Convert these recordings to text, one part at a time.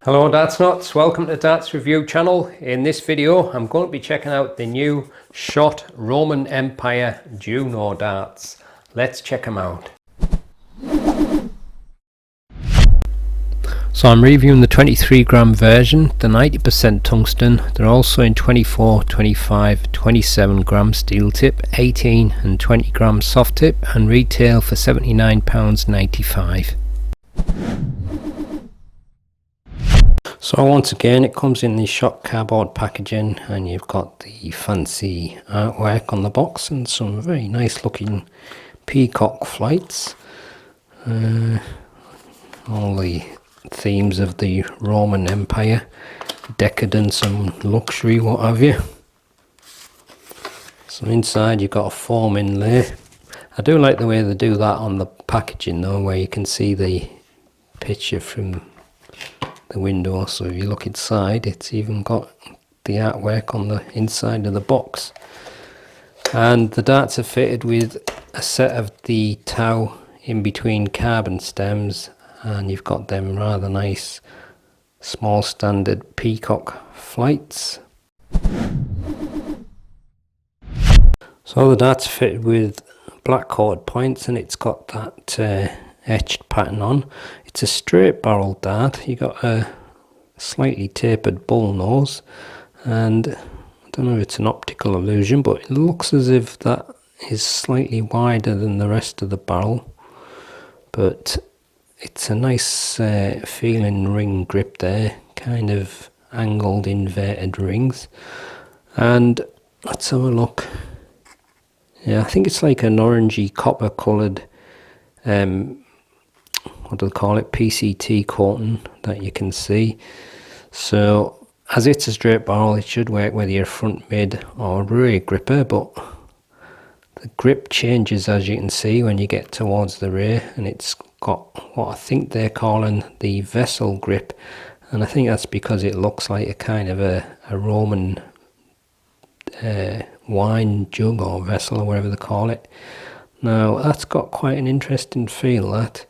Hello Darts Nutz, welcome to Darts Review channel. In this video I'm going to be checking out the new Shot Roman Empire Juno darts. Let's check them out. So I'm reviewing the 23 gram version, the 90% tungsten. They're also in 24, 25, 27 gram steel tip, 18 and 20 gram soft tip, and retail for £79.95. So once again it comes in the Shot cardboard packaging, and you've got the fancy artwork on the box and some very nice looking peacock flights. All the themes of the Roman Empire, decadence and luxury, what have you. So inside you've got a foam inlay. I do like the way they do that on the packaging though, where you can see the picture from the window. So if you look inside, it's even got the artwork on the inside of the box. And the darts are fitted with a set of the tow in between carbon stems, and you've got them rather nice small standard peacock flights. So the darts are fitted with black coated points, and it's got that etched pattern on. It's a straight barrel dart. You got a slightly tapered bull nose, and I don't know if it's an optical illusion, but it looks as if that is slightly wider than the rest of the barrel. But it's a nice feeling ring grip there, kind of angled inverted rings. And let's have a look. Yeah, I think it's like an orangey copper coloured what do they call it, PCT coating that you can see. So as it's a straight barrel, it should work whether you're a front mid or rear gripper, but the grip changes, as you can see, when you get towards the rear, and it's got what I think they're calling the vessel grip, and I think that's because it looks like a kind of a Roman wine jug or vessel or whatever they call it. Now that's got quite an interesting feel, that,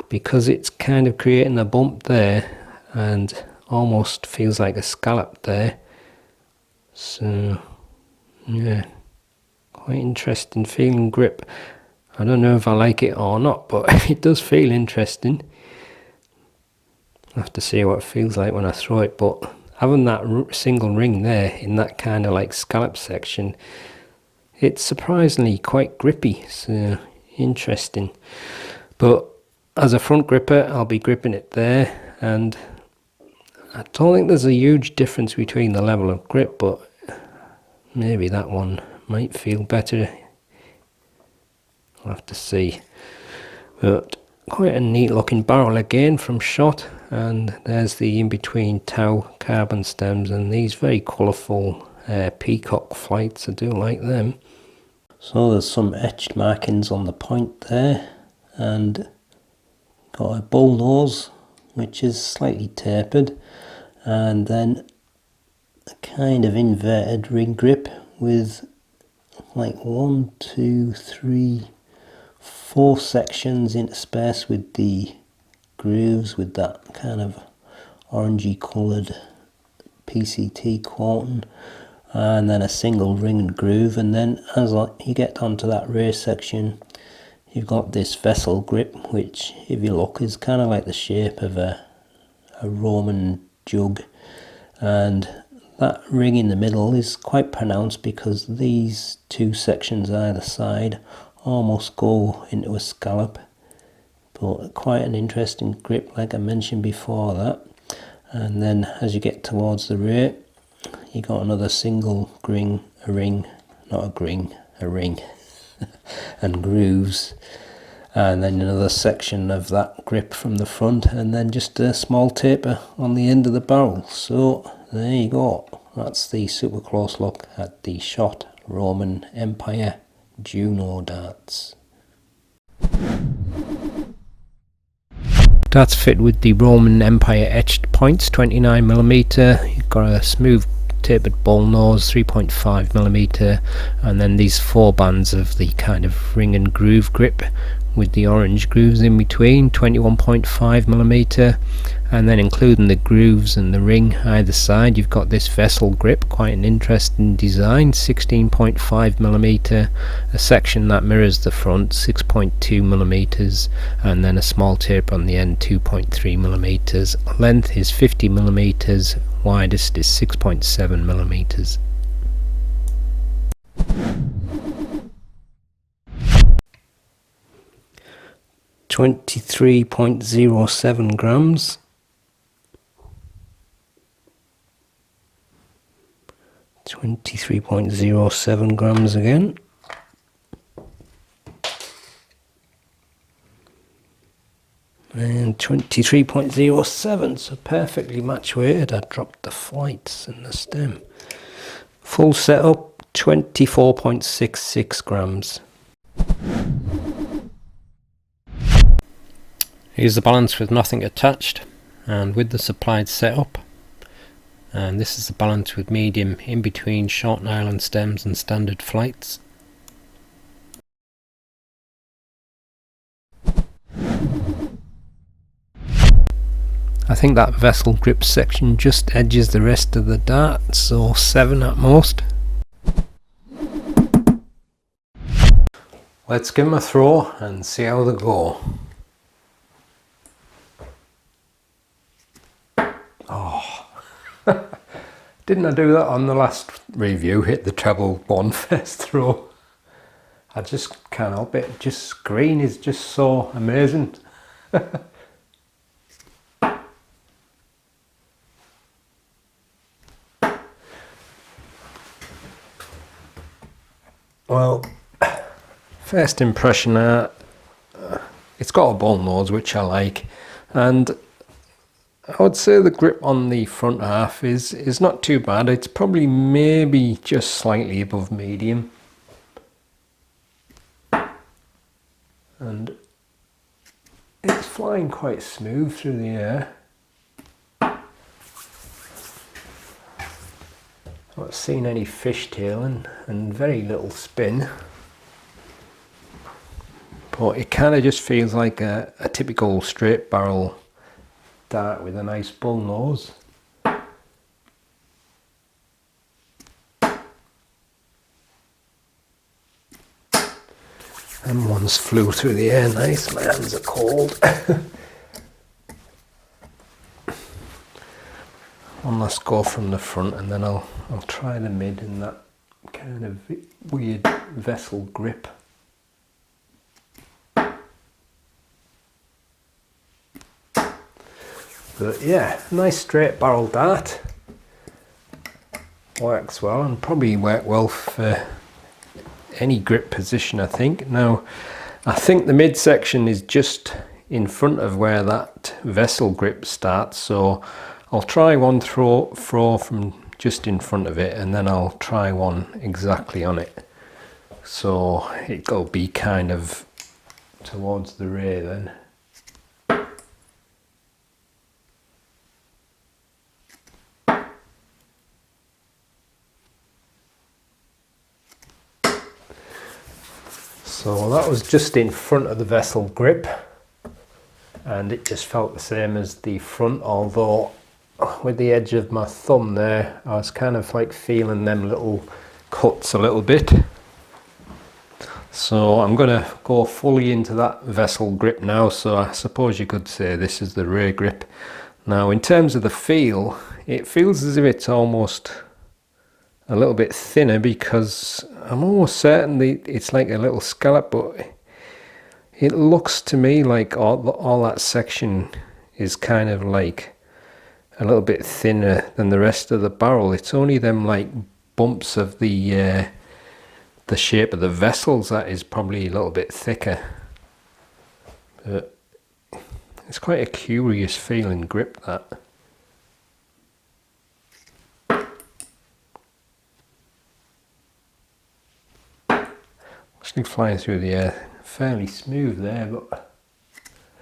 because it's kind of creating a bump there and almost feels like a scallop there. So yeah, quite interesting feeling grip. I don't know if I like it or not, but it does feel interesting. I'll have to see what it feels like when I throw it, but having that single ring there in that kind of like scallop section, it's surprisingly quite grippy. So interesting. But as a front gripper, I'll be gripping it there, and I don't think there's a huge difference between the level of grip, but maybe that one might feel better. I'll have to see. But quite a neat looking barrel again from Shot, and there's the in-between tow carbon stems and these very colourful peacock flights. I do like them. So there's some etched markings on the point there, and got a bull nose which is slightly tapered, and then a kind of inverted ring grip with like 1, 2, 3, 4 sections interspersed with the grooves with that kind of orangey coloured PCT coating, and then a single ring and groove. And then as you get onto that rear section, you've got this vessel grip, which if you look is kind of like the shape of a Roman jug, and that ring in the middle is quite pronounced because these two sections either side almost go into a scallop. But quite an interesting grip, like I mentioned before that. And then as you get towards the rear, you got another single ring, and grooves, and then another section of that grip from the front, and then just a small taper on the end of the barrel. So there you go, that's the super close look at the Shot Roman Empire Juno darts. Darts fit with the Roman Empire etched points, 29mm. You've got a smooth tapered bull nose, 3.5mm, and then these 4 bands of the kind of ring and groove grip with the orange grooves in between, 21.5mm, and then including the grooves and the ring either side, you've got this vessel grip, quite an interesting design, 16.5mm, a section that mirrors the front, 6.2mm, and then a small taper on the end, 2.3mm. Length is 50mm, widest is 6.7mm. $23.07 23.07 again. And 23.07, so perfectly match weighted. I dropped the flights and the stem. Full setup, 24.66 grams. Here's the balance with nothing attached and with the supplied setup. And this is the balance with medium in between short nylon stems and standard flights. I think that vessel grip section just edges the rest of the dart, so 7 at most. Let's give them a throw and see how they go. Oh, didn't I do that on the last review? Hit the treble one first throw. I just can't help it. Just green is just so amazing. Well, first impression, it's got a bull nose, which I like, and I would say the grip on the front half is not too bad. It's probably maybe just slightly above medium. And it's flying quite smooth through the air. Not seen any fishtailing and very little spin. But it kind of just feels like a typical straight barrel dart with a nice bull nose. And one's flew through the air nice, my hands are cold. One last go from the front and then I'll try the mid and that kind of weird vessel grip. But yeah, nice straight barrel dart. Works well and probably work well for any grip position, I think. Now, I think the midsection is just in front of where that vessel grip starts, so I'll try one throw from just in front of it and then I'll try one exactly on it. So it'll be kind of towards the rear then. So that was just in front of the vessel grip and it just felt the same as the front, although with the edge of my thumb there I was kind of like feeling them little cuts a little bit. So I'm going to go fully into that vessel grip now, so I suppose you could say this is the rear grip. Now in terms of the feel, it feels as if it's almost a little bit thinner because I'm almost certain it's like a little scallop, but it looks to me like all that section is kind of like a little bit thinner than the rest of the barrel. It's only them like bumps of the shape of the vessels that is probably a little bit thicker. But it's quite a curious feeling grip, that. Actually flying through the air fairly smooth there, but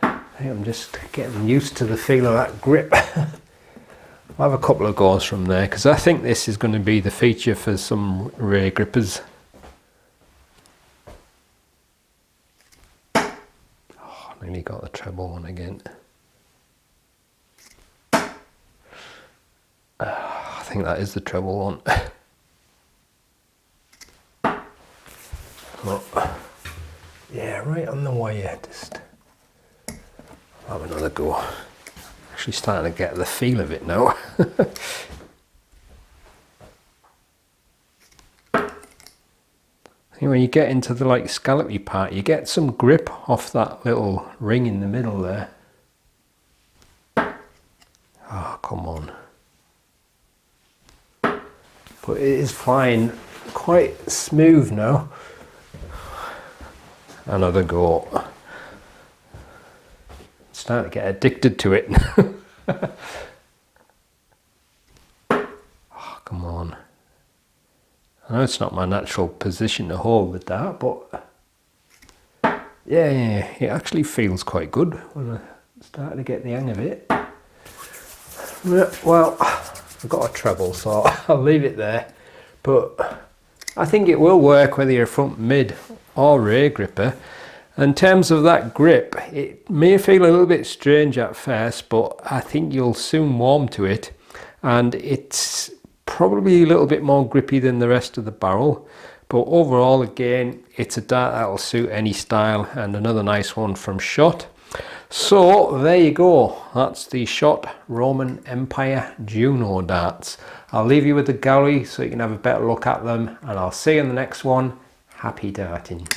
I think I'm just getting used to the feel of that grip. I'll have a couple of goes from there because I think this is going to be the feature for some rear grippers. Nearly got the treble one again. I think that is the treble one. But, yeah, right on the wire. Just have another go. Actually starting to get the feel of it now. When you get into the like scallopy part, you get some grip off that little ring in the middle there. Oh, come on. But it is flying quite smooth now. Another go. Starting to get addicted to it. Oh, come on. I know it's not my natural position to hold the dart, but yeah, it actually feels quite good when I start to get the hang of it. Well, I've got a treble, so I'll leave it there. But I think it will work whether you're front mid or rear gripper. In terms of that grip, it may feel a little bit strange at first, but I think you'll soon warm to it. And it's probably a little bit more grippy than the rest of the barrel. But overall, again, it's a dart that'll suit any style, and another nice one from SHOT. So there you go, that's the SHOT Roman Empire Juno darts. I'll leave you with the gallery so you can have a better look at them, and I'll see you in the next one. Happy darting.